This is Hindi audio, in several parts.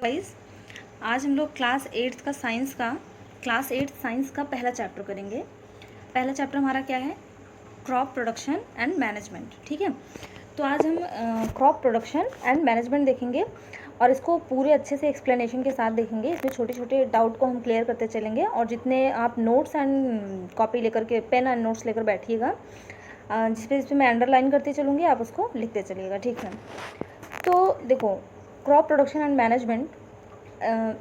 वाइज आज हम लोग क्लास 8 साइंस का पहला चैप्टर करेंगे। पहला चैप्टर हमारा क्या है? Crop production and management. ठीक है, तो आज हम क्रॉप प्रोडक्शन एंड मैनेजमेंट देखेंगे और इसको पूरे अच्छे से एक्सप्लेनेशन के साथ देखेंगे। इसमें छोटे छोटे डाउट को हम क्लियर करते चलेंगे और जितने आप नोट्स एंड कॉपी लेकर के पेन एंड नोट्स लेकर बैठिएगा, जिस पे मैं अंडरलाइन करते चलूँगी, आप उसको लिखते चलिएगा। ठीक है, तो देखो, क्रॉप प्रोडक्शन एंड मैनेजमेंट,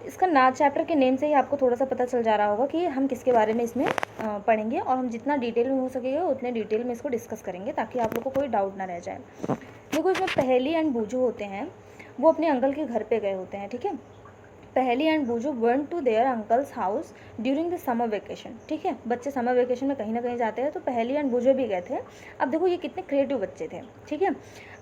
इसका चैप्टर के नेम से ही आपको थोड़ा सा पता चल जा रहा होगा कि हम किसके बारे में इसमें पढ़ेंगे, और हम जितना डिटेल में हो सकेगा उतने डिटेल में इसको डिस्कस करेंगे ताकि आप लोग को कोई डाउट ना रह जाए। देखो, इसमें पहेली एंड बूझो होते हैं, वो अपने अंकल के घर पे गए होते हैं। ठीक है, Paheli and Boojho went to their uncle's house during the summer vacation. ठीक है, बच्चे समर वेकेशन में कहीं ना कहीं जाते हैं, तो पहेली एंड बूझो भी गए थे। अब देखो, ये कितने क्रिएटिव बच्चे थे। ठीक है,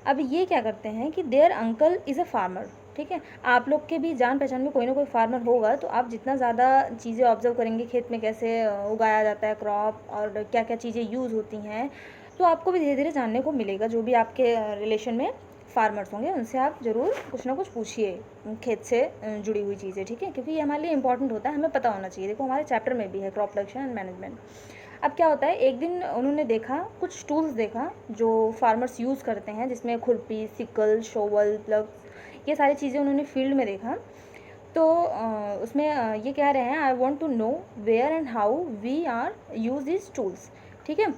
अब ये क्या करते हैं कि their uncle is a farmer. ठीक है, आप लोग के भी जान पहचान में कोई ना कोई फार्मर होगा, तो आप जितना ज़्यादा चीज़ें ऑब्जर्व करेंगे, खेत में कैसे उगाया जाता है क्रॉप और क्या क्या चीज़ें यूज़ होती हैं, तो आपको भी धीरे धीरे जानने को मिलेगा। जो भी आपके रिलेशन में फार्मर्स होंगे उनसे आप ज़रूर कुछ ना कुछ पूछिए, खेत से जुड़ी हुई चीज़ें। ठीक है, क्योंकि ये हमारे लिए इंपॉर्टेंट होता है, हमें पता होना चाहिए। देखो, हमारे चैप्टर में भी है क्रॉप प्रोडक्शन एंड मैनेजमेंट। अब क्या होता है, एक दिन उन्होंने देखा, कुछ टूल्स देखा जो फार्मर्स यूज़ करते हैं, जिसमें खुरपी, सिकल, शोवल, प्लग, ये सारी चीज़ें उन्होंने फील्ड में देखा। तो उसमें ये कह रहे हैं, I want to know where and how we are use this tools. ठीक है,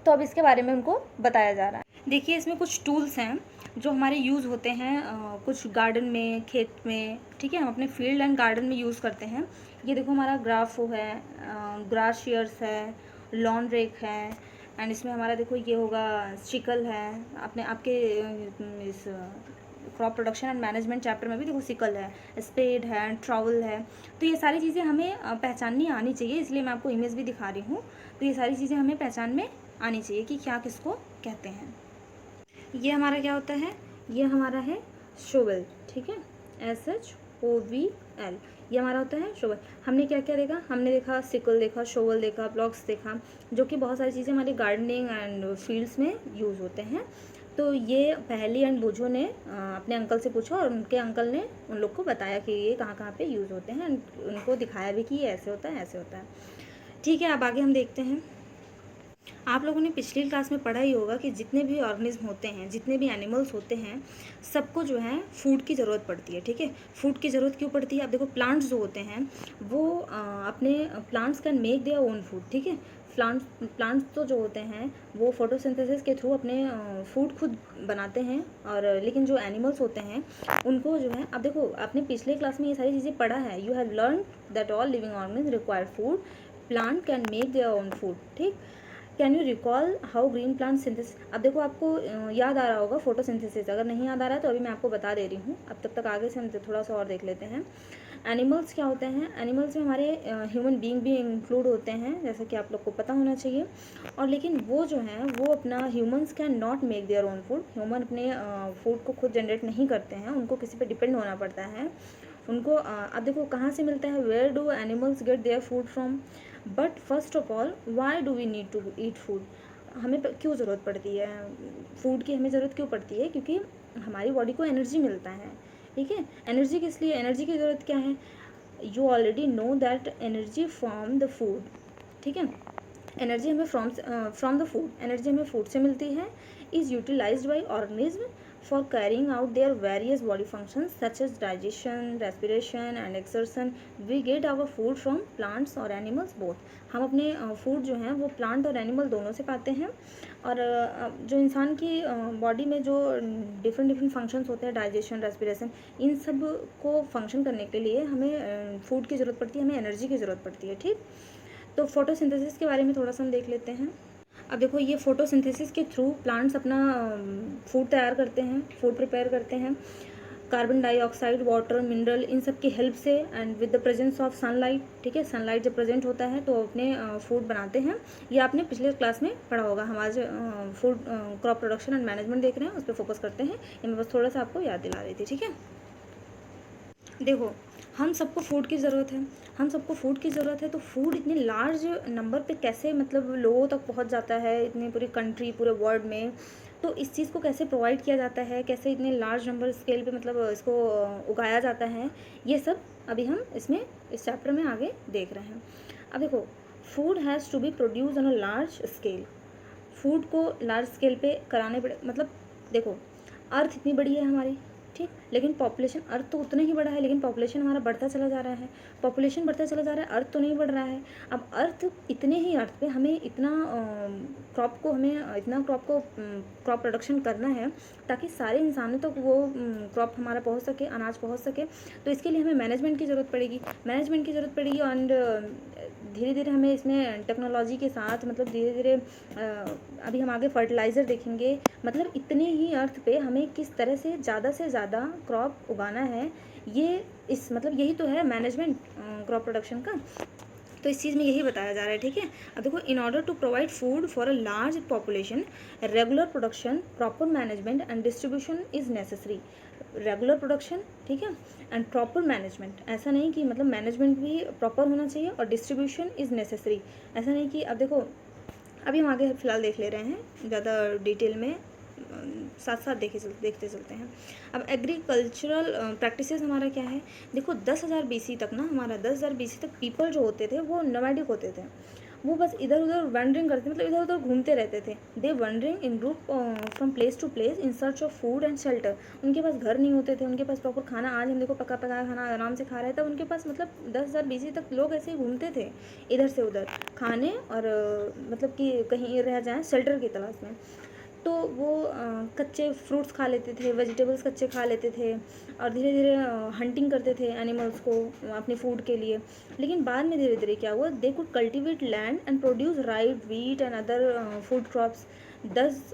तो अब इसके बारे में उनको बताया जा रहा है। देखिए, इसमें कुछ टूल्स हैं जो हमारे यूज़ होते हैं कुछ गार्डन में, खेत में। ठीक है, हम अपने फील्ड एंड गार्डन में यूज़ करते हैं। ये देखो, हमारा ग्राफो है, ग्रास शेयर्स है, लॉन रेक है, एंड इसमें हमारा देखो ये होगा सिकल है। अपने आपके इस crop production and management chapter में भी देखो सिकल है, स्पेड है, ट्रॉवल है। तो ये सारी चीज़ें हमें पहचाननी आनी चाहिए, इसलिए मैं आपको इमेज भी दिखा रही हूँ। तो ये सारी चीज़ें हमें पहचान में आनी चाहिए कि क्या किसको कहते हैं। ये हमारा क्या होता है? ये हमारा है शोवल। ठीक है, SHOVL, ये हमारा होता है शोवल। हमने क्या क्या देखा? हमने देखा सिकल, देखा शोवल, देखा ब्लॉक्स, देखा, जो कि बहुत सारी चीज़ें हमारी गार्डनिंग एंड फील्ड्स में यूज़ होते हैं। तो ये पहेली एंड बूझो ने अपने अंकल से पूछा और उनके अंकल ने उन लोग को बताया कि ये कहाँ कहाँ पे यूज़ होते हैं, उनको दिखाया भी कि ये ऐसे होता है, ऐसे होता है। ठीक है, अब आगे हम देखते हैं। आप लोगों ने पिछली क्लास में पढ़ा ही होगा कि जितने भी ऑर्गेनिज्म होते हैं, जितने भी एनिमल्स होते हैं, सबको जो है फूड की ज़रूरत पड़ती है। ठीक है, फूड की ज़रूरत क्यों पड़ती है? अब देखो, प्लांट्स जो होते हैं वो अपने plants can make their own food. ठीक है, प्लांट्स तो जो होते हैं वो फोटोसिंथेसिस के थ्रू अपने फूड खुद बनाते हैं। और लेकिन जो एनिमल्स होते हैं उनको जो है, अब देखो, आपने पिछले क्लास में ये सारी चीज़ें पढ़ा है। You have learn that all living organism require food, plant can make their own food. ठीक, can you recall how green plant synthesis. अब देखो, आपको याद आ रहा होगा फोटोसिंथेसिस। अगर नहीं याद आ रहा है तो अभी मैं आपको बता दे रही हूँ। अब तब तक आगे से हम थोड़ा सा और देख लेते हैं। एनिमल्स क्या होते हैं? एनिमल्स में हमारे ह्यूमन बीइंग भी इंक्लूड होते हैं, जैसा कि आप लोग को पता होना चाहिए। और लेकिन वो जो हैं वो अपना, humans can not make their own food. Human अपने फूड को खुद जनरेट नहीं करते हैं, उनको किसी पे डिपेंड होना पड़ता है। उनको अब देखो कहाँ से मिलता है, where do animals get their food from. But first of all, why do we need to eat food. हमें क्यों ज़रूरत पड़ती है फूड की? हमें ज़रूरत क्यों पड़ती है? क्योंकि हमारी बॉडी को एनर्जी मिलता है। ठीक है, एनर्जी किस लिए? एनर्जी की ज़रूरत क्या है? You already know that energy from the food. ठीक है, एनर्जी हमें फ्रॉम द फूड, एनर्जी हमें फूड से मिलती है। Is utilized by organism for carrying out their various body functions such as digestion, respiration and exertion. We get our food from plants or animals both. हम अपने फूड जो हैं वो प्लांट और एनिमल दोनों से पाते हैं। और जो इंसान की बॉडी में जो डिफरेंट फंक्शंस होते हैं, डाइजेशन, रेस्पिरेशन, इन सब को फंक्शन करने के लिए हमें फूड की ज़रूरत पड़ती है, हमें एनर्जी की ज़रूरत पड़ती है। ठीक, तो फोटोसिंथेसिस के बारे में थोड़ा सा हम देख लेते हैं। अब देखो, ये फोटोसिंथेसिस के थ्रू प्लांट्स अपना फूड तैयार करते हैं, फूड प्रिपेयर करते हैं। कार्बन डाइऑक्साइड, वाटर, मिनरल, इन सब की हेल्प से and with the presence of sunlight. ठीक है, सनलाइट जब प्रेजेंट होता है तो अपने फूड बनाते हैं। ये आपने पिछले क्लास में पढ़ा होगा। हमारे जो food crop production and management देख रहे हैं उस पर फोकस करते हैं। ये मैं बस थोड़ा सा आपको याद दिला रही थी। ठीक है, देखो, हम सबको फूड की ज़रूरत है, हम सबको फूड की ज़रूरत है। तो फूड इतने लार्ज नंबर पे कैसे, मतलब लोगों तक पहुंच जाता है, इतनी पूरी कंट्री, पूरे वर्ल्ड में? तो इस चीज़ को कैसे प्रोवाइड किया जाता है, कैसे इतने लार्ज नंबर स्केल पे मतलब इसको उगाया जाता है, ये सब अभी हम इसमें इस चैप्टर में आगे देख रहे हैं। अब देखो, food has to be produce on a large scale. Food को लार्ज स्केल पे कराने पड़े, मतलब देखो अर्थ इतनी बड़ी है हमारी, ठीक, लेकिन पॉपुलेशन, अर्थ तो उतना ही बड़ा है लेकिन पॉपुलेशन हमारा बढ़ता चला जा रहा है, पॉपुलेशन बढ़ता चला जा रहा है, अर्थ तो नहीं बढ़ रहा है। अब अर्थ, इतने ही अर्थ पे हमें इतना क्रॉप को क्रॉप प्रोडक्शन करना है ताकि सारे इंसानों तक वो क्रॉप हमारा पहुंच सके, अनाज पहुंच सके। तो इसके लिए हमें मैनेजमेंट की ज़रूरत पड़ेगी एंड धीरे धीरे हमें इसमें टेक्नोलॉजी के साथ, मतलब धीरे धीरे अभी हम आगे फर्टिलाइज़र देखेंगे, मतलब इतने ही अर्थ पे हमें किस तरह से ज़्यादा क्रॉप उगाना है, ये इस मतलब यही तो है मैनेजमेंट क्रॉप प्रोडक्शन का। तो इस चीज़ में यही बताया जा रहा है, ठीक है। अब देखो, in order to provide food for a large population, regular production, proper management and distribution is necessary. Regular production, ठीक है, एंड प्रॉपर मैनेजमेंट, ऐसा नहीं कि मतलब मैनेजमेंट भी प्रॉपर होना चाहिए, और डिस्ट्रीब्यूशन इज़ नेसेसरी, ऐसा नहीं कि, अब देखो अभी हम आगे फ़िलहाल देख ले रहे हैं ज़्यादा डिटेल में, साथ साथ देखते चलते हैं। अब एग्रीकल्चरल प्रैक्टिसेस हमारा क्या है, देखो 10,000 BC तक ना, हमारा 10,000 BC तक पीपल जो होते थे वो नोमैडिक होते थे, वो बस इधर उधर वंडरिंग करते, मतलब इधर उधर घूमते रहते थे। They wandering in group from place to place in search of food and shelter. उनके पास घर नहीं होते थे, उनके पास प्रॉपर खाना, आज हम देखो पका पका खाना आराम से खा रहे थे, उनके पास मतलब 10,000 BC तक लोग ऐसे ही घूमते थे इधर से उधर खाने, और मतलब कि कहीं रह जाएँ शेल्टर की तलाश में। तो वो कच्चे फ्रूट्स खा लेते थे, वेजिटेबल्स कच्चे खा लेते थे, और धीरे धीरे हंटिंग करते थे एनिमल्स को अपने फूड के लिए। लेकिन बाद में धीरे धीरे क्या हुआ, they could cultivate land and produce rice, wheat and other food crops, दस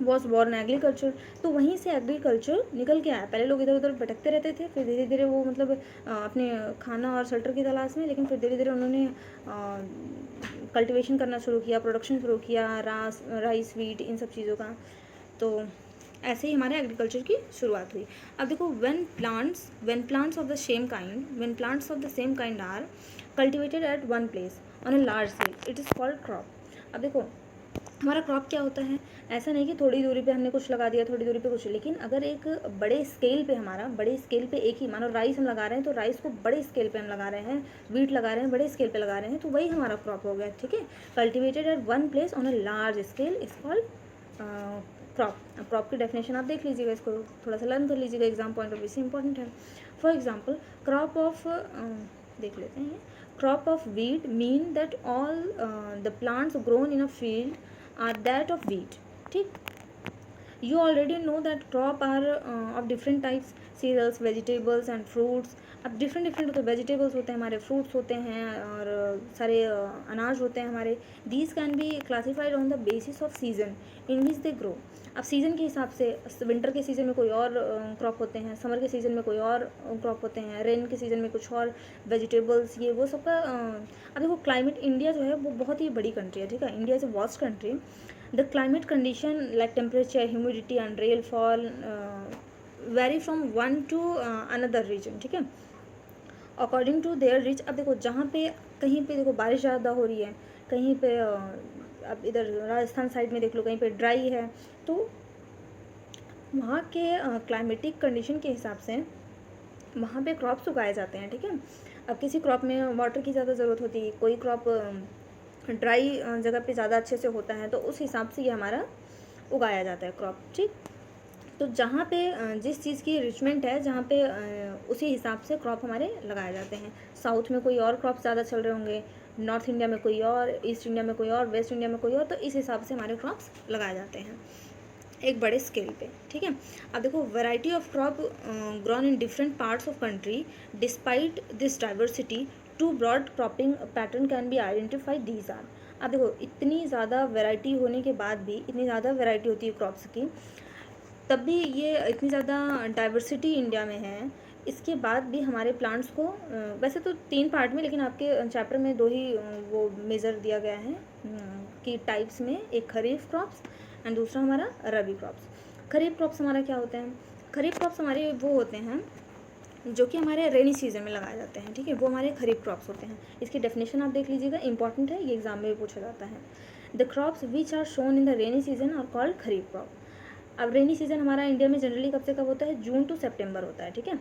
वॉज बॉर्न एग्रीकल्चर। तो वहीं से एग्रीकल्चर निकल के आया। पहले लोग इधर उधर भटकते रहते थे, फिर धीरे धीरे वो मतलब अपने खाना और शेल्टर की तलाश में, लेकिन फिर धीरे धीरे उन्होंने कल्टीवेशन करना शुरू किया, प्रोडक्शन शुरू किया, राइस, व्हीट, इन सब चीज़ों का। तो ऐसे ही हमारे एग्रीकल्चर की शुरुआत हुई। अब देखो, when plants of the same kind are cultivated at one place on a large scale, it is called crop. अब देखो, हमारा क्रॉप क्या होता है, ऐसा नहीं कि थोड़ी दूरी पे हमने कुछ लगा दिया, थोड़ी दूरी पे कुछ, लेकिन अगर एक बड़े स्केल पे एक ही, मानो राइस हम लगा रहे हैं तो राइस को बड़े स्केल पे हम लगा रहे हैं, वीट लगा रहे हैं बड़े स्केल पे लगा रहे हैं, तो वही हमारा क्रॉप हो गया, ठीक है। Cultivated at one place on a large scale is called crop. अब क्रॉप की डेफिनेशन आप देख लीजिएगा, इसको थोड़ा सा लर्न कर लीजिएगा, एग्जाम पॉइंट ऑफ व्यू से इंपॉर्टेंट है। फॉर एग्जाम्पल, क्रॉप ऑफ देख लेते हैं, crop of wheat mean that all the plants grown in a field are that of wheat, ठीक। You already know that crop are of different types, cereals, vegetables and fruits। अब डिफरेंट होते हैं, वेजिटेबल्स होते हैं हमारे, फ्रूट्स होते हैं, और सारे अनाज होते हैं हमारे। These can be classified on the basis off season in which they grow. अब सीज़न के हिसाब से, विंटर के सीज़न में कोई और क्रॉप होते हैं, समर के सीज़न में कोई और क्रॉप होते हैं, रेन के सीज़न में कुछ और वेजिटेबल्स, ये वो सबका। अब देखो, क्लाइमेट, इंडिया जो है वो बहुत ही बड़ी कंट्री है, ठीक है, India is a vast country. The climate condition like temperature, humidity and rainfall very from one to another region, ठीक है, अकॉर्डिंग टू देयर रिच। अब देखो, जहाँ पे कहीं पे देखो बारिश ज़्यादा हो रही है, कहीं पे अब इधर राजस्थान साइड में देख लो, कहीं पे ड्राई है, तो वहाँ के क्लाइमेटिक कंडीशन के हिसाब से वहाँ पे क्रॉप्स उगाए जाते हैं, ठीक है। अब किसी क्रॉप में वाटर की ज़्यादा ज़रूरत होती है, कोई क्रॉप ड्राई जगह पे ज़्यादा अच्छे से होता है, तो उस हिसाब से ये हमारा उगाया जाता है क्रॉप, ठीक। तो जहाँ पे जिस चीज़ की रिचमेंट है, जहाँ पे उसी हिसाब से क्रॉप हमारे लगाए जाते हैं। साउथ में कोई और क्रॉप ज़्यादा चल रहे होंगे, नॉर्थ इंडिया में कोई और, ईस्ट इंडिया में कोई और, वेस्ट इंडिया में कोई और, तो इस हिसाब से हमारे क्रॉप्स लगाए जाते हैं एक बड़े स्केल पे, ठीक है। अब देखो, variety of crop grown in different parts of country, despite this diversity two broad cropping pattern can be identified, these are. अब देखो, इतनी ज़्यादा वैरायटी होने के बाद भी, इतनी ज़्यादा वैरायटी होती है क्रॉप्स की, तब भी ये इतनी ज़्यादा डाइवर्सिटी इंडिया में है, इसके बाद भी हमारे प्लांट्स को वैसे तो 3 पार्ट में, लेकिन आपके चैप्टर में 2 ही वो मेज़र दिया गया है कि टाइप्स में, एक खरीफ क्रॉप्स एंड दूसरा हमारा रबी क्रॉप्स। खरीफ क्रॉप्स हमारा क्या होते हैं, खरीफ क्रॉप्स हमारे वो होते हैं जो कि हमारे रेनी सीजन में लगाए जाते हैं, ठीक है, वो हमारे खरीफ क्रॉप्स होते हैं। इसकी डेफिनेशन आप देख लीजिएगा, इंपॉर्टेंट है, ये एग्जाम में भी पूछा जाता है। The crops which are sown in the rainy season are called kharif crop. अब रेनी सीजन हमारा इंडिया में जनरली कब से कब होता है, जून टू सितंबर होता है, ठीक है।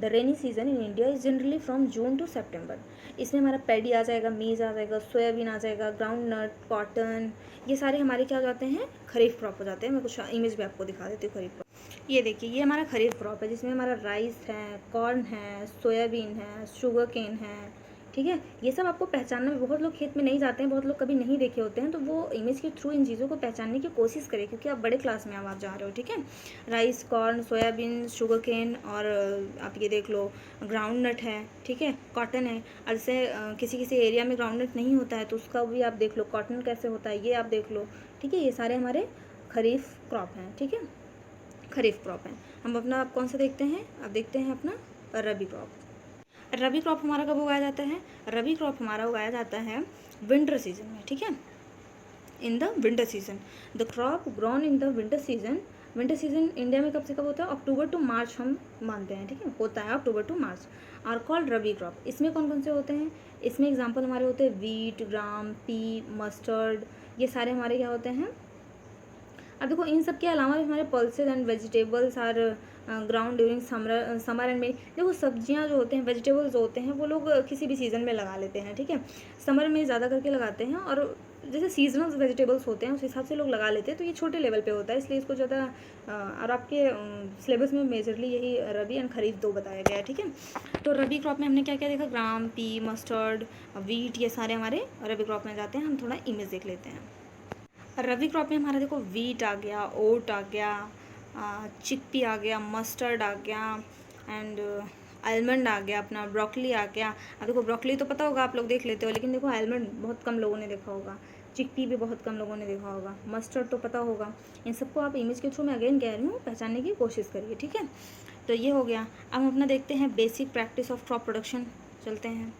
The rainy season in India is generally from June to September. इसमें हमारा पैडी आ जाएगा, मीज़ आ जाएगा, सोयाबीन आ जाएगा, ग्राउंड नट, कॉटन, ये सारे हमारे क्या हो जाते हैं, खरीफ क्रॉप हो जाते हैं। मैं कुछ इमेज भी आपको दिखा देती हूँ खरीफ क्रॉप। ये देखिए, ये हमारा खरीफ क्रॉप है जिसमें हमारा राइस है, कॉर्न है, सोयाबीन है, शुगर केन है, ठीक है। ये सब आपको पहचानना में, बहुत लोग खेत में नहीं जाते हैं, बहुत लोग कभी नहीं देखे होते हैं, तो वो इमेज के थ्रू इन चीज़ों को पहचानने की कोशिश करें, क्योंकि आप बड़े क्लास में आप जा रहे हो, ठीक है। Rice, corn, soybean, sugar cane, और आप ये देख लो ग्राउंड नट है, ठीक है, कॉटन है। और जैसे किसी किसी एरिया में ग्राउंड नट नहीं होता है तो उसका भी आप देख लो, कॉटन कैसे होता है ये आप देख लो, ठीक है। ये सारे हमारे खरीफ क्रॉप हैं, ठीक है, खरीफ क्रॉप हैं। हम अपना कौन सा देखते हैं, अब देखते हैं अपना रबी क्रॉप। रबी क्रॉप हमारा कब उगाया जाता है, रबी क्रॉप हमारा उगाया जाता है विंटर सीजन में, ठीक है, इन the winter season. The crop grown in the winter season. Winter season India में कब से कब होता है, अक्टूबर टू मार्च हम मानते हैं, ठीक है, होता है October to March. Are called rabi crop. इसमें कौन कौन से होते हैं, इसमें एग्जाम्पल हमारे होते हैं वीट, ग्राम, पी, मस्टर्ड, ये सारे हमारे क्या होते हैं। अब देखो, इन सब के अलावा भी हमारे pulses and vegetables are ground during summer and May. देखो, सब्जियां जो होते हैं, वेजिटेबल्स जो होते हैं, वो लोग किसी भी सीज़न में लगा लेते हैं, ठीक है। समर में ज़्यादा करके लगाते हैं, और जैसे सीजनल वेजिटेबल्स होते हैं उस हिसाब से लोग लगा लेते हैं, तो ये छोटे लेवल पे होता है, इसलिए इसको ज़्यादा और आपके सिलेबस में मेजरली यही रबी एंड खरीफ दो बताया गया है, ठीक है। तो रबी क्रॉप में हमने क्या क्या देखा, ग्राम, पी, मस्टर्ड, वीट, ये सारे हमारे रबी क्रॉप में जाते हैं। हम थोड़ा इमेज देख लेते हैं। रबी क्रॉप में हमारा देखो वीट आ गया, ओट आ गया, चिकपी आ गया, मस्टर्ड आ गया, एंड आलमंड आ गया, अपना ब्रोकली आ गया। अब देखो, ब्रोकली तो पता होगा आप लोग देख लेते हो, लेकिन देखो आलमंड बहुत कम लोगों ने देखा होगा, चिकपी भी बहुत कम लोगों ने देखा होगा, मस्टर्ड तो पता होगा। इन सबको आप इमेज के थ्रू मैं अगेन कह रही हूँ पहचानने की कोशिश करिए, ठीक है। तो ये हो गया। अब हम अपना देखते हैं basic practice of crop production, चलते हैं।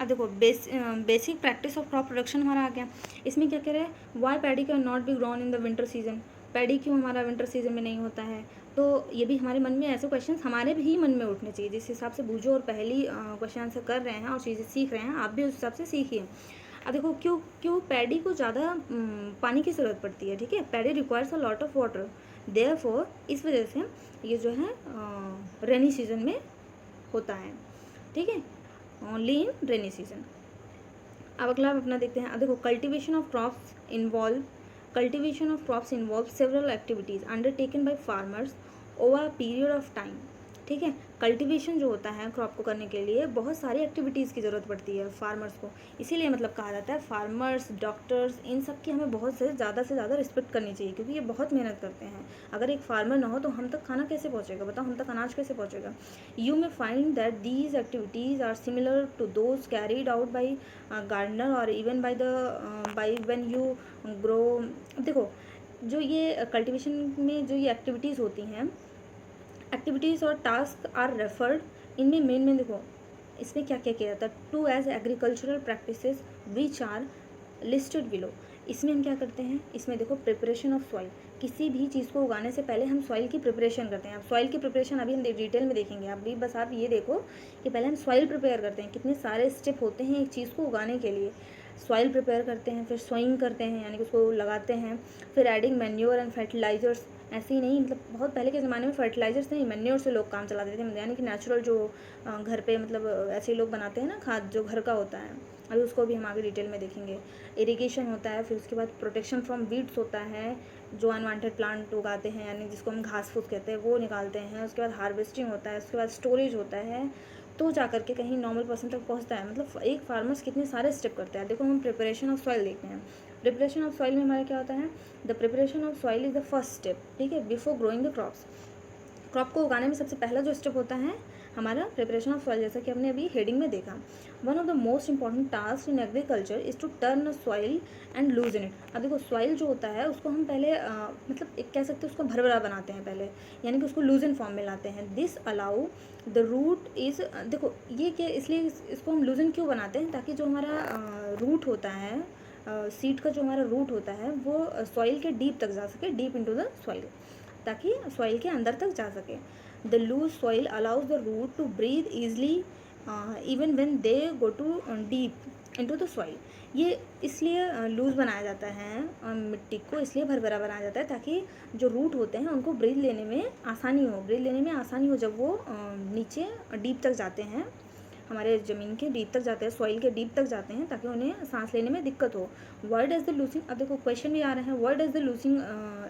अब देखो, basic practice of crop production हमारा आ गया। इसमें क्या कह रहे हैं, why paddy can not be grown in the winter season. Paddy क्यों हमारा विंटर सीजन में नहीं होता है। तो ये भी हमारे मन में ऐसे क्वेश्चंस हमारे भी मन में उठने चाहिए, जिस हिसाब से बूझो और पहली क्वेश्चन आंसर कर रहे हैं और चीज़ें सीख रहे हैं, आप भी उस हिसाब से सीखिए। अब देखो, क्यों क्यों पैडी को ज़्यादा पानी की ज़रूरत पड़ती है, ठीक है। Paddy requires a lot of water, therefore इस वजह से ये जो है रेनी सीजन में होता है, ठीक है, ओनली इन रेनी सीजन। अब अगला आप अपना देखते हैं। अब देखो, cultivation of crops involve several activities undertaken by farmers over a period of time, ठीक है। कल्टीवेशन जो होता है क्रॉप को करने के लिए बहुत सारी एक्टिविटीज़ की ज़रूरत पड़ती है फार्मर्स को, इसीलिए मतलब कहा जाता है फार्मर्स, डॉक्टर्स, इन सब की हमें बहुत से ज़्यादा रिस्पेक्ट करनी चाहिए, क्योंकि ये बहुत मेहनत करते हैं। अगर एक फार्मर ना हो तो हम तक खाना कैसे पहुँचेगा, बताओ, हम तक अनाज कैसे पहुँचेगा। You may find that these activities are similar to those carried out by gardener और even by when you grow. देखो, जो ये कल्टीवेशन में जो ये एक्टिविटीज़ होती हैं, एक्टिविटीज़ और टास्क आर रेफर्ड, इनमें मेन देखो इसमें क्या क्या किया जाता है, to as agricultural practices which are listed below. इसमें हम क्या करते हैं, इसमें देखो प्रिपरेशन ऑफ सॉइल, किसी भी चीज़ को उगाने से पहले हम सॉइल की प्रिपरेशन करते हैं। अब सॉइल की प्रिपरेशन अभी हम डिटेल में देखेंगे, अभी बस आप ये देखो कि पहले हम सॉइल प्रिपेयर करते हैं, कितने सारे स्टेप होते हैं एक चीज़ को उगाने के लिए। सॉइल प्रिपेयर करते हैं, फिर सोइंग करते हैं यानी कि उसको लगाते हैं, फिर एडिंग मैन्योर एंड फर्टिलाइजर्स। ऐसे ही नहीं, मतलब बहुत पहले के ज़माने में फर्टिलाइजर्स नहीं, मैन्योर से लोग काम चलाते थे, यानी कि नेचुरल जो घर पे मतलब ऐसे लोग बनाते हैं ना, खाद जो घर का होता है, अभी उसको भी हम आगे डिटेल में देखेंगे। इरिगेशन होता है, फिर उसके बाद प्रोटेक्शन फ्रॉम वीड्स होता है, जो अनवांटेड प्लांट उगाते हैं यानी जिसको हम घास फूस कहते हैं वो निकालते हैं। उसके बाद हार्वेस्टिंग होता है, उसके बाद स्टोरेज होता है, तो जा करके कहीं नॉर्मल पर्सन तक पहुंचता है। मतलब एक फार्मर्स कितने सारे स्टेप करते हैं। देखो, हम प्रिपरेशन ऑफ सॉइल देखते हैं। प्रिपरेशन ऑफ सॉइल में हमारा क्या होता है, the preparation of soil is the first step, ठीक है, before growing the crops. Crop को उगाने में सबसे पहला जो स्टेप होता है हमारा प्रिपरेशन ऑफ सॉइल, जैसा कि हमने अभी हेडिंग में देखा। One of the most important task in agriculture is to turn a soil and loosen it. अब देखो, सॉइल जो होता है उसको हम पहले मतलब एक कह सकते हैं उसको भरभरा बनाते हैं पहले, यानी कि उसको लूजन फॉर्म में लाते हैं। This allow the root is, देखो ये क्या, इसलिए इसको हम लूजन क्यों बनाते हैं, ताकि जो हमारा रूट होता है, सीड का जो हमारा रूट होता है वो सॉइल के डीप तक जा सके, डीप इनटू द सॉइल, ताकि सॉइल के अंदर तक जा सके। The loose soil allows the root to breathe easily even when they go too deep, into the soil. ये इसलिए लूज़ बनाया जाता है मिट्टी को, इसलिए भरभरा बनाया जाता है ताकि जो रूट होते हैं उनको ब्रीथ लेने में आसानी हो, जब वो नीचे डीप तक जाते हैं, हमारे ज़मीन के डीप तक जाते हैं, सॉइल के डीप तक जाते हैं, ताकि उन्हें सांस लेने में दिक्कत हो। व्हाई डज द लूजिंग, अब देखो क्वेश्चन भी आ रहे हैं, why does the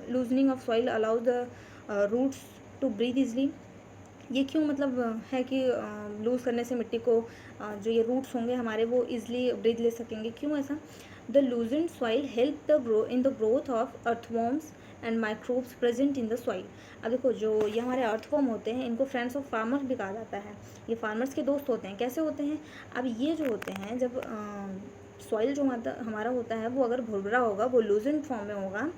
loosening of soil allows the roots to breathe easily. ये क्यों मतलब है कि लूज़ करने से मिट्टी को जो ये रूट्स होंगे हमारे वो ईजिली ब्रीथ ले सकेंगे, क्यों ऐसा? The loosened soil help the growth of earthworms and microbes present in the soil. अब देखो जो ये हमारे अर्थवॉर्म होते हैं इनको फ्रेंड्स ऑफ फार्मर्स भी कहा जाता है, ये फार्मर्स के दोस्त होते हैं। कैसे होते हैं? अब ये जो होते हैं, जब सॉइल जो हमारा होता है वो अगर भुरभुरा होगा, वो लूजेंड फॉर्म में होगा,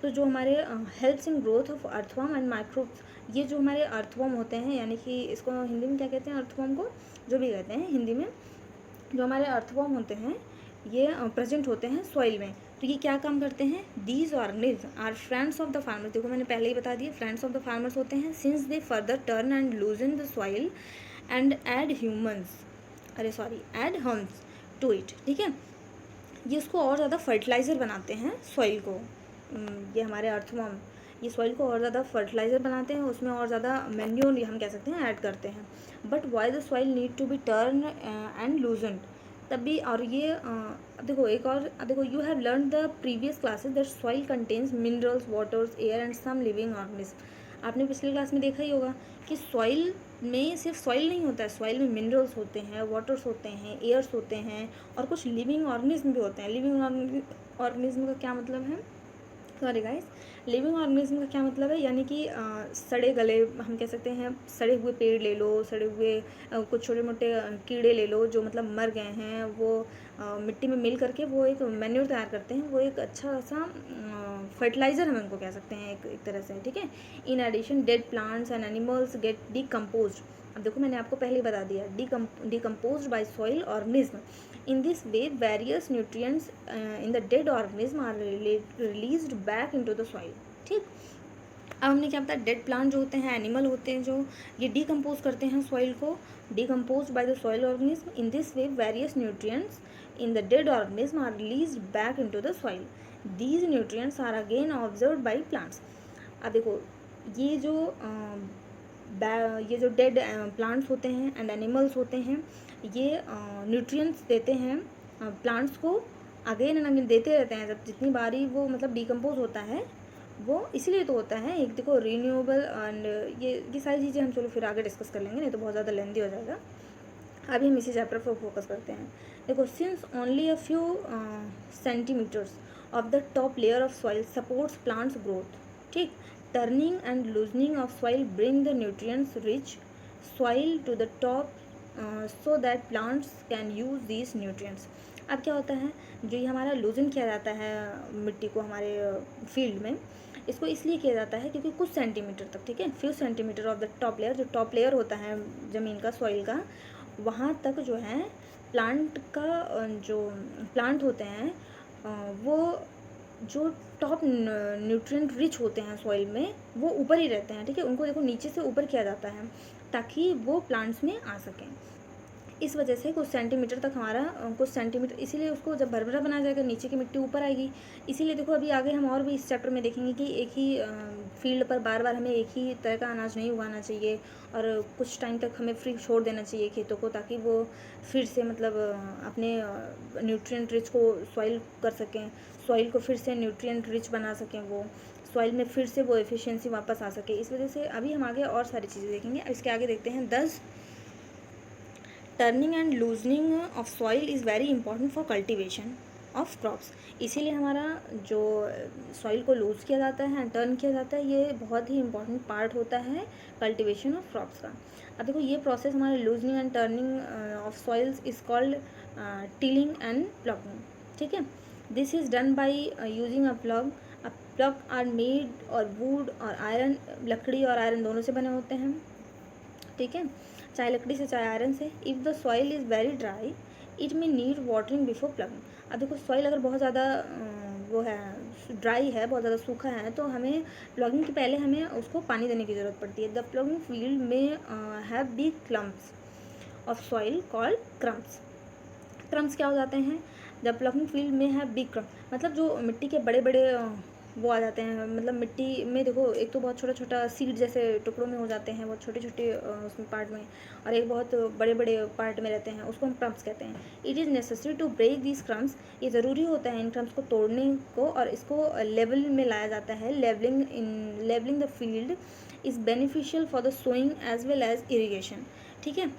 तो जो हमारे helps in growth of earthworm and microbes, ये जो हमारे अर्थवॉर्म होते हैं, यानी कि इसको हिंदी में क्या कहते हैं, अर्थवॉर्म को जो भी कहते हैं हिंदी में, जो हमारे अर्थवॉर्म होते हैं ये प्रेजेंट होते हैं सॉइल में। तो ये क्या काम करते हैं? These organism are friends of the farmers. देखो मैंने पहले ही बता दिया, फ्रेंड्स ऑफ द फार्मर्स होते हैं since they further turn and loosen the soil and add humus to it. ठीक है, ये उसको और ज़्यादा फर्टिलाइज़र बनाते हैं सॉइल को। ये हमारे अर्थवॉर्म ये सॉइल को और ज़्यादा फर्टिलाइज़र बनाते हैं, उसमें और ज़्यादा मैन्योर हम कह सकते हैं ऐड करते हैं। But why the soil need to be turn and loosened, तब भी। और ये देखो एक और देखो, you have learn the previous classes that soil contains minerals, waters, air and some living organism. आपने पिछली क्लास में देखा ही होगा कि सॉइल में सिर्फ सॉइल नहीं होता है, सॉइल में मिनरल्स होते हैं, वाटर्स होते हैं, एयर्स होते हैं और कुछ लिविंग ऑर्गेनिज्म भी होते हैं। लिविंग ऑर्गेनिज्म का क्या मतलब है? सॉरी गाइस, लिविंग ऑर्गेनिज्म का क्या मतलब है? यानी कि सड़े गले, हम कह सकते हैं सड़े हुए पेड़ ले लो, सड़े हुए कुछ छोटे मोटे कीड़े ले लो जो मतलब मर गए हैं, वो मिट्टी में मिल करके वो एक मैन्योर तैयार करते हैं, वो एक अच्छा सा फर्टिलाइज़र हम उनको कह सकते हैं एक तरह से। ठीक है, in addition dead plants and animals get decomposed. अब देखो मैंने आपको पहले ही बता दिया, decomposed by soil organism. In this way, various nutrients in the dead organism are released back into the soil. ठीक, अब हमने क्या बताया, डेड प्लांट जो होते हैं, एनिमल होते हैं, जो ये डिकम्पोज करते हैं सॉइल को, decompose by the soil organism. In this way various nutrients in the dead organism are released back into the soil. These nutrients are again observed by plants. अब देखो ये जो डेड प्लांट्स होते हैं एंड एनिमल्स होते हैं, ये न्यूट्रिएंट्स देते हैं प्लांट्स को, अगेन एंड अगेन देते रहते हैं। जब जितनी बारी वो मतलब डिकम्पोज होता है, वो इसीलिए तो होता है एक देखो रीन्यूएबल, एंड ये सारी चीज़ें हम चलो फिर आगे डिस्कस कर लेंगे, नहीं तो बहुत ज़्यादा लेंदी हो जाएगा। अभी हम इसी चैप्टर पर फोकस करते हैं। देखो, since only a few centimetres of the top layer of soil supports plants growth. ठीक, turning and loosening of soil bring the nutrients rich soil to the top so that plants can use these nutrients. अब क्या होता है, जो ये हमारा लूजन किया जाता है मिट्टी को हमारे फील्ड में, इसको इसलिए किया जाता है क्योंकि कुछ सेंटीमीटर तक, ठीक है, few centimetre of the top layer, जो टॉप लेयर होता है ज़मीन का, सॉइल का, वहाँ तक जो है जो प्लांट होते हैं वो जो टॉप न्यूट्रिएंट रिच होते हैं सॉइल में, वो ऊपर ही रहते हैं। ठीक है, उनको देखो नीचे से ऊपर किया जाता है ताकि वो प्लांट्स में आ सकें। इस वजह से कुछ सेंटीमीटर तक कुछ सेंटीमीटर, इसीलिए उसको जब भरभरा बनाया जाएगा नीचे की मिट्टी ऊपर आएगी। इसीलिए देखो अभी आगे हम और भी इस चैप्टर में देखेंगे कि एक ही फील्ड पर बार बार हमें एक ही तरह का अनाज नहीं उगाना चाहिए, और कुछ टाइम तक हमें फ्री छोड़ देना चाहिए खेतों को, ताकि वो फिर से मतलब अपने न्यूट्रिएंट रिच को सॉइल कर सकें, सॉइल को फिर से न्यूट्रिएंट रिच बना सकें, वो सॉइल में फिर से वो एफिशिएंसी वापस आ सके। इस वजह से अभी हम आगे और सारी चीज़ें देखेंगे। इसके आगे देखते हैं 10 turning and loosening of soil is very important for cultivation of crops. इसीलिए हमारा जो सॉइल को लूज़ किया जाता है एंड टर्न किया जाता है, ये बहुत ही इंपॉर्टेंट पार्ट होता है कल्टिवेशन ऑफ क्रॉप्स का। अब देखो ये प्रोसेस हमारे loosening and turning of soils is called tilling and ploughing. ठीक है, this is done by using a plug. Plug are made और वुड और आयरन, लकड़ी और आयरन दोनों से बने होते हैं। ठीक है, चाहे लकड़ी से चाहे आयरन से। If the soil is very dry it may need watering before plugging. अब देखो सॉइल अगर बहुत ज़्यादा वो है, ड्राई है, बहुत ज़्यादा सूखा है, तो हमें प्लगिंग के पहले हमें उसको पानी देने की ज़रूरत पड़ती है। The ploughing field may have big clumps of soil called crumbs. Crumbs क्या हो जाते हैं जब प्लॉगिंग फील्ड में है बिग क्रम, मतलब जो मिट्टी के बड़े बड़े वो आ जाते हैं, मतलब मिट्टी में देखो एक तो बहुत छोटा छोटा सीड जैसे टुकड़ों में हो जाते हैं, बहुत छोटे छोटे उसमें पार्ट में, और एक बहुत बड़े बड़े पार्ट में रहते हैं, उसको हम क्रम्स कहते हैं। It is necessary to break these crumbs, ये ज़रूरी होता है इन क्रम्स को तोड़ने को, और इसको लेवल में लाया जाता है। Levelling the field is beneficial for the sowing as well as irrigation, ठीक है।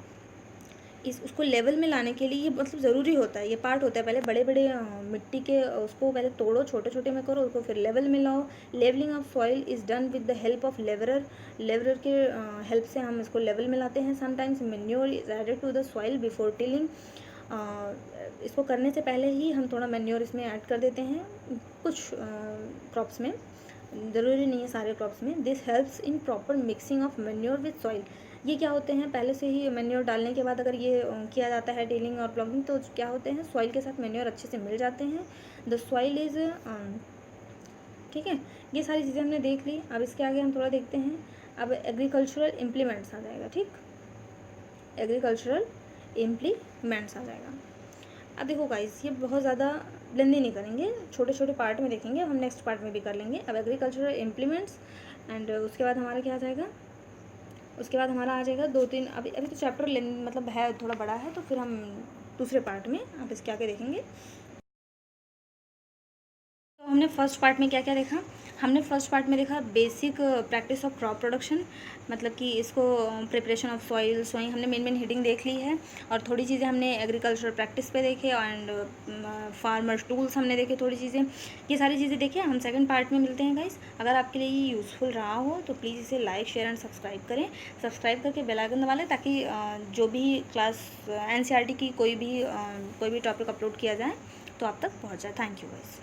उसको लेवल में लाने के लिए ये मतलब ज़रूरी होता है, ये पार्ट होता है। पहले बड़े बड़े मिट्टी के उसको पहले तोड़ो, छोटे छोटे में करो, उसको फिर लेवल में लाओ। Levelling of soil is done with the help of leveller के हेल्प से हम इसको लेवल में लाते हैं। Sometimes manure is added to the soil before tilling, इसको करने से पहले ही हम थोड़ा मैन्योर इसमें ऐड कर देते हैं कुछ क्रॉप्स में, ज़रूरी नहीं है सारे क्रॉप्स में। This helps in proper mixing of manure with soil, ये क्या होते हैं पहले से ही मैन्योर डालने के बाद अगर ये किया जाता है टिलिंग और प्लॉगिंग, तो क्या होते हैं सॉइल के साथ मैन्योर अच्छे से मिल जाते हैं। द सॉइल इज़ ठीक है। ये सारी चीज़ें हमने देख ली, अब इसके आगे हम थोड़ा देखते हैं। अब एग्रीकल्चरल इम्प्लीमेंट्स आ जाएगा, ठीक, एग्रीकल्चरल इम्प्लीमेंट्स आ जाएगा। अब देखो गाइस, ये बहुत ज़्यादा लेंदी नहीं करेंगे, छोटे छोटे पार्ट में देखेंगे, हम नेक्स्ट पार्ट में भी कर लेंगे। अब एग्रीकल्चरल इम्प्लीमेंट्स एंड उसके बाद हमारा क्या आ जाएगा, उसके बाद हमारा आ जाएगा 2-3, अभी तो चैप्टर मतलब है थोड़ा बड़ा है, तो फिर हम दूसरे पार्ट में आप इसके आगे देखेंगे। तो हमने फर्स्ट पार्ट में क्या क्या देखा, हमने फर्स्ट पार्ट में देखा basic practice of crop production, मतलब कि इसको प्रिपरेशन ऑफ सॉइल सोइंग, हमने मेन हेडिंग देख ली है, और थोड़ी चीज़ें हमने एग्रीकल्चरल प्रैक्टिस पे देखे, एंड फार्मर्स टूल्स हमने देखे, थोड़ी चीज़ें, ये सारी चीज़ें देखे। हम सेकंड पार्ट में मिलते हैं गाइस। अगर आपके लिए ये यूज़फुल रहा हो तो प्लीज़ इसे लाइक शेयर एंड सब्सक्राइब करें, सब्सक्राइब करके बेल आइकन दबा लें, ताकि जो भी क्लास NCERT की कोई भी टॉपिक अपलोड किया जाए तो आप तक पहुँच जाए। Thank you guys.